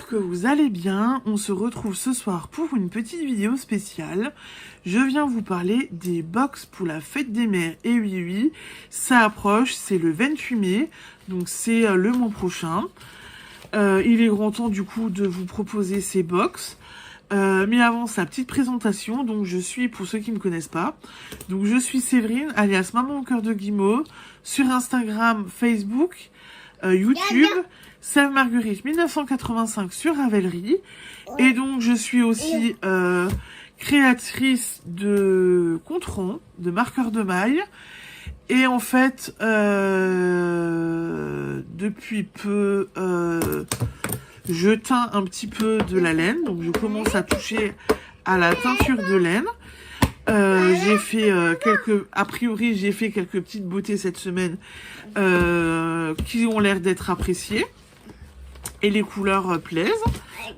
que vous allez bien. On se retrouve ce soir pour une petite vidéo spéciale. Je viens vous parler des box pour la fête des mères. Et oui, ça approche, c'est le 28 mai, donc c'est le mois prochain. Il est grand temps du coup de vous proposer ces box. Mais avant sa petite présentation, donc je suis, pour ceux qui ne me connaissent pas, donc je suis Séverine, alias Maman au cœur de Guimauve, sur Instagram, Facebook, YouTube, Sève Marguerite 1985 sur Ravelry, et donc je suis aussi créatrice de compte-ronds, de marqueurs de mailles, et en fait, depuis peu, je teins un petit peu de la laine, donc je commence à toucher à la teinture de laine. J'ai fait a priori j'ai fait quelques petites beautés cette semaine qui ont l'air d'être appréciées et les couleurs plaisent.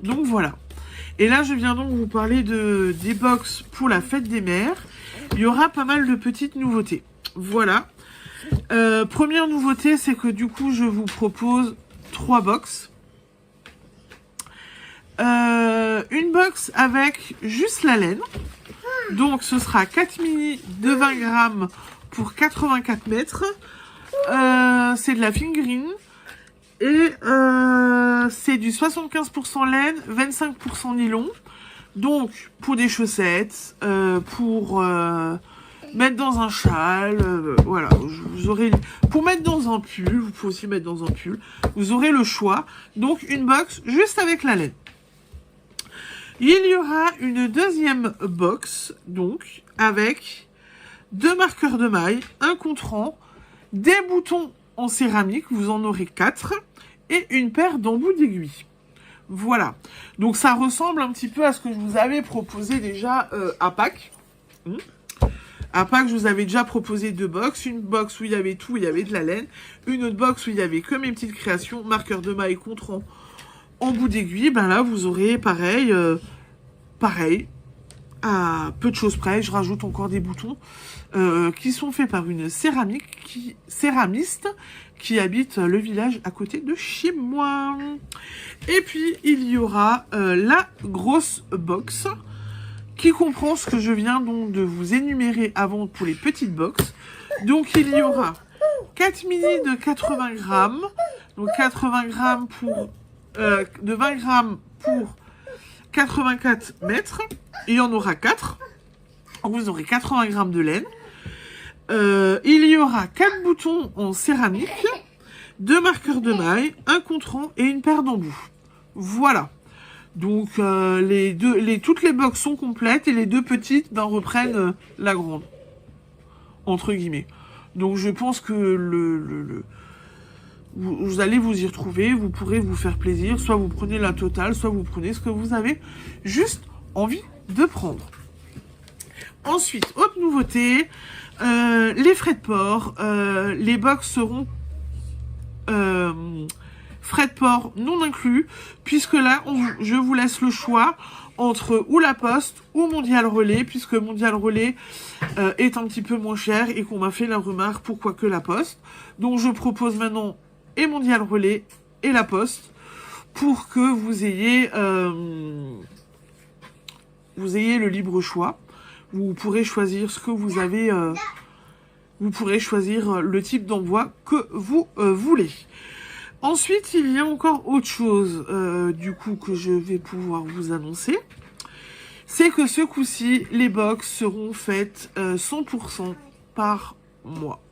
Donc voilà. Et là je viens donc vous parler des box pour la fête des mères. Il y aura pas mal de petites nouveautés. Voilà. Première nouveauté, c'est que du coup je vous propose 3 box. Une box avec juste la laine. Donc ce sera 4 mini de 20 grammes pour 84 mètres. C'est de la fingering. Et c'est du 75% laine, 25% nylon. Donc pour des chaussettes, pour mettre dans un châle, voilà. Vous aurez, pour mettre dans un pull, vous pouvez aussi mettre dans un pull. Vous aurez le choix. Donc une box juste avec la laine. Il y aura une deuxième box, donc, avec 2 marqueurs de mailles, un contre-rang, des boutons en céramique, vous en aurez 4, et une paire d'embouts d'aiguilles. Voilà. Donc, ça ressemble un petit peu à ce que je vous avais proposé déjà à Pâques. À Pâques, je vous avais déjà proposé 2 box. Une box où il y avait tout, il y avait de la laine. Une autre box où il y avait que mes petites créations, marqueurs de mailles, contre-rang, embout d'aiguille. Ben là, vous aurez pareil, à peu de choses près. Je rajoute encore des boutons qui sont faits par une céramiste qui habite le village à côté de chez moi. Et puis, il y aura la grosse box qui comprend ce que je viens donc de vous énumérer avant pour les petites box. Donc, il y aura 4 mini de 80 grammes. Donc, 80 grammes pour... de 20 grammes pour 84 mètres. Il y en aura 4. Vous aurez 80 grammes de laine. Il y aura 4 boutons en céramique, 2 marqueurs de mailles, un contre-rang et une paire d'embouts. Voilà. Donc toutes les box sont complètes et les 2 petites reprennent la grande. Entre guillemets. Donc je pense que vous allez vous y retrouver, vous pourrez vous faire plaisir, soit vous prenez la totale, soit vous prenez ce que vous avez juste envie de prendre. Ensuite, autre nouveauté, les frais de port. Les box seront frais de port non inclus, puisque là, je vous laisse le choix entre ou la Poste ou Mondial Relais, puisque Mondial Relais est un petit peu moins cher et qu'on m'a fait la remarque pourquoi que la Poste. Donc je propose maintenant et Mondial Relais et la Poste pour que vous ayez le libre choix. Vous pourrez choisir ce que vous avez, vous pourrez choisir le type d'envoi que vous voulez. Ensuite, il y a encore autre chose du coup que je vais pouvoir vous annoncer. C'est que ce coup-ci, les box seront faites 100% par mois.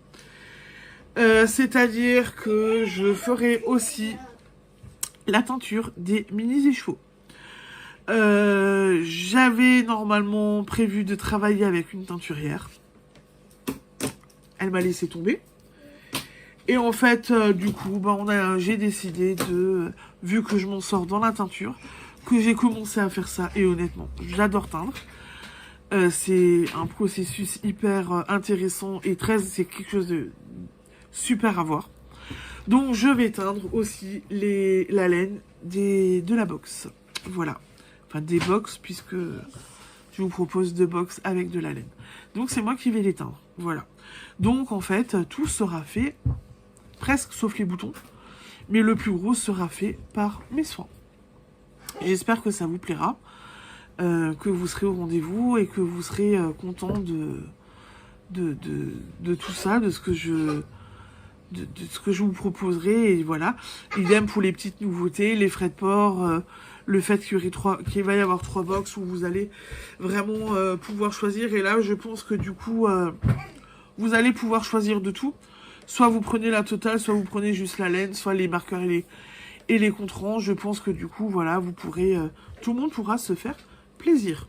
C'est-à-dire que je ferai aussi la teinture des mini échevaux. J'avais normalement prévu de travailler avec une teinturière. Elle m'a laissé tomber. Et en fait, du coup, j'ai décidé vu que je m'en sors dans la teinture, que j'ai commencé à faire ça. Et honnêtement, j'adore teindre. C'est un processus hyper intéressant et c'est quelque chose de super à voir. Donc je vais teindre aussi la laine de la box. Voilà. Enfin des box, puisque je vous propose 2 box avec de la laine. Donc c'est moi qui vais les teindre. Voilà. Donc en fait, tout sera fait, presque sauf les boutons. Mais le plus gros sera fait par mes soins. J'espère que ça vous plaira, que vous serez au rendez-vous et que vous serez content de tout ça, de ce que je vous proposerai. Et voilà, idem pour les petites nouveautés, les frais de port, le fait qu'il va y avoir 3 box où vous allez vraiment pouvoir choisir. Et là, je pense que du coup, vous allez pouvoir choisir de tout. Soit vous prenez la totale, soit vous prenez juste la laine, soit les marqueurs et les contrants. Je pense que du coup, voilà, vous pourrez, tout le monde pourra se faire plaisir.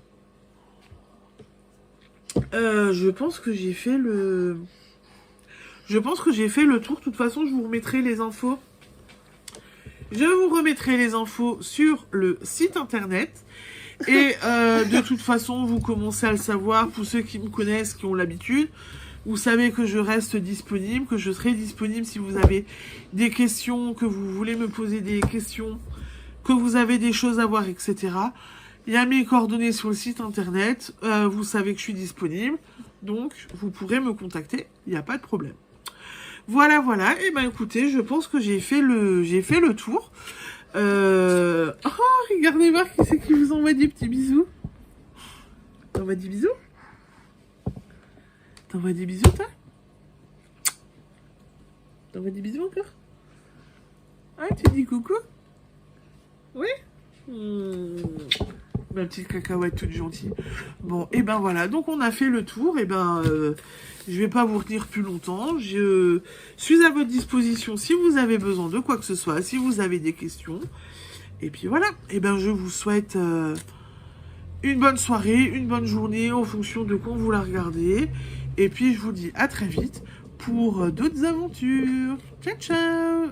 Je pense que j'ai fait le tour. De toute façon, je vous remettrai les infos. Je vous remettrai les infos sur le site internet. Et de toute façon, vous commencez à le savoir. Pour ceux qui me connaissent, qui ont l'habitude, vous savez que je reste disponible, que je serai disponible si vous avez des questions, que vous voulez me poser des questions, que vous avez des choses à voir, etc. Il y a mes coordonnées sur le site internet. Vous savez que je suis disponible. Donc, vous pourrez me contacter. Il n'y a pas de problème. Voilà, voilà. Et ben écoutez, je pense que j'ai fait le tour. Oh, regardez voir qui c'est qui vous envoie des petits bisous. T'envoies des bisous? T'envoies des bisous, toi? T'envoies des bisous encore? Ah, tu dis coucou? Oui? Ma petite cacahuète toute gentille. Bon, et ben voilà. Donc, on a fait le tour. Et ben, je vais pas vous retenir plus longtemps. Je suis à votre disposition si vous avez besoin de quoi que ce soit, si vous avez des questions. Et puis voilà. Et ben, je vous souhaite une bonne soirée, une bonne journée en fonction de quand vous la regardez. Et puis, je vous dis à très vite pour d'autres aventures. Ciao, ciao!